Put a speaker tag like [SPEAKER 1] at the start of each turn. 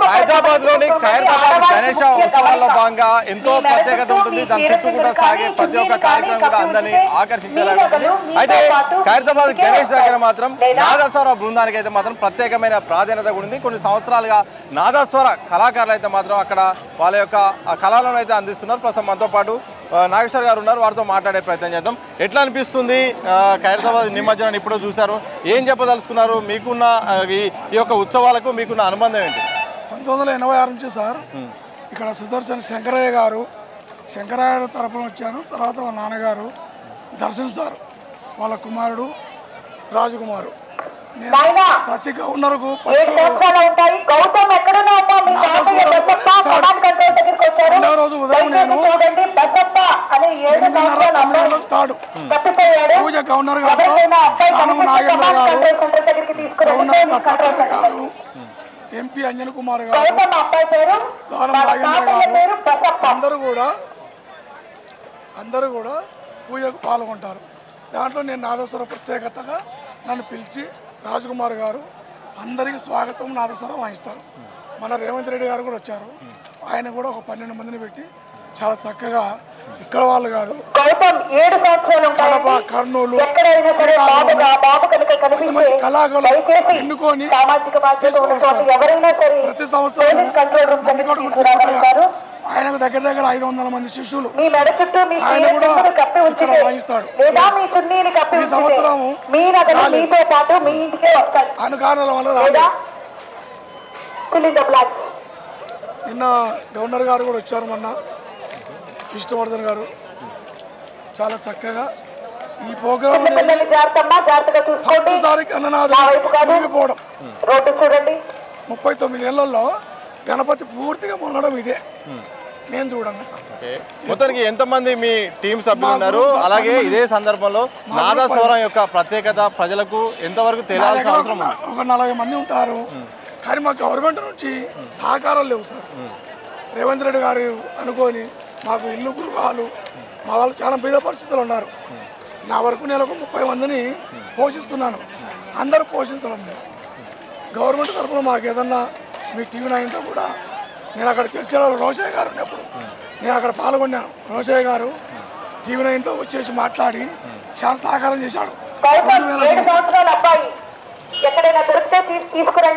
[SPEAKER 1] హైదరాబాద్లోని ఖైరతాబాద్ గణేష ఉత్సవాల్లో భాగంగా ఎంతో ప్రత్యేకత ఉంటుంది. దాని చుట్టూ కూడా సాగే ప్రతి ఒక్క కార్యక్రమం కూడా అందరినీ ఆకర్షించేలాగా ఉంటుంది. అయితే ఖైరతాబాద్ గణేష్ దగ్గర మాత్రం నాదస్వర బృందానికి అయితే మాత్రం ప్రత్యేకమైన ప్రాధాన్యత కూడా ఉంది. కొన్ని సంవత్సరాలుగా నాదస్వర కళాకారులు అయితే మాత్రం అక్కడ వాళ్ళ యొక్క కళలను అయితే అందిస్తున్నారు. ప్రస్తుతం మనతో పాటు నాగేశ్వర్ గారు ఉన్నారు, వారితో మాట్లాడే ప్రయత్నం చేద్దాం. ఎట్లా అనిపిస్తుంది ఖైరతాబాద్ నిమజ్జనాన్ని ఇప్పుడు చూశారు, ఏం చెప్పదలుచుకున్నారు? మీకున్న ఈ యొక్క ఉత్సవాలకు మీకున్న అనుబంధం ఏంటి?
[SPEAKER 2] 1986 నుంచి సార్ ఇక్కడ సుదర్శన్ శంకరయ్య గారు తరపున వచ్చాను. తర్వాత వాళ్ళ నాన్నగారు దర్శన్ సార్ వాళ్ళ కుమారుడు రాజకుమారు. ప్రతి గవర్నర్కు రోజు ఉదయం నేను పూజ గవర్నర్ గారు నాగేంద్ర గారు ఎంపీ అంజన్ కుమార్ గారు అందరూ కూడా పూజకు పాల్గొంటారు. దాంట్లో నేను నాదస్వర ప్రత్యేకతగా నన్ను పిలిచి రాజకుమార్ గారు అందరికీ స్వాగతం నాదస్వరం వాయిస్తారు. మన రేవంత్ రెడ్డి గారు కూడా వచ్చారు. ఆయన కూడా ఒక 12 మందిని పెట్టి చాలా చక్కగా ఇక్కడ వాళ్ళు కాదు కడప కర్నూలు కళాకారులు ఎన్నుకొని ప్రతి సంవత్సరం ఆయనకు దగ్గర 500 మంది శిష్యులు ఆయన కూడా ఇక్కడ వాయిస్తాడు. ఈ సంవత్సరం అనుకారణల వల్ల నిన్న గవర్నర్ గారు కూడా వచ్చారు. మొన్న విష్ణువర్ధన్ గారు చాలా చక్కగా ఈ ప్రోగ్రామ్ 39 ఏళ్లలో గణపతి పూర్తిగా మొన్నడం ఇదే నేను చూడండి సార్.
[SPEAKER 1] మొత్తానికి ఎంతమంది మీ టీం సభ్యులు ఉన్నారు? అలాగే ఇదే సందర్భంలో నాదస్వరం యొక్క ప్రత్యేకత ప్రజలకు ఎంతవరకు తెలియాల్సిన అవసరం ఉంది?
[SPEAKER 2] ఒక 40 మంది ఉంటారు. కానీ మా గవర్నమెంట్ నుంచి సహకారాలు లేవు సార్. రేవంత్ రెడ్డి గారు అనుకొని మాకు ఇల్లు గృహాలు మా వాళ్ళు చాలా పేద పరిస్థితులు ఉన్నారు. నా వరకు నెలకు 30 మందిని పోషిస్తున్నాను. అందరూ పోషించడం లేదు. గవర్నమెంట్ తరఫున మాకు ఏదన్నా మీ టీవీ నైన్తో కూడా నేను అక్కడ చర్చలో రోషయ్య గారు ఉన్నప్పుడు నేను అక్కడ పాల్గొన్నాను. రోషయ్య గారు టీవీ నైన్తో వచ్చేసి మాట్లాడి చాలా సహకారం చేశాడు. 2000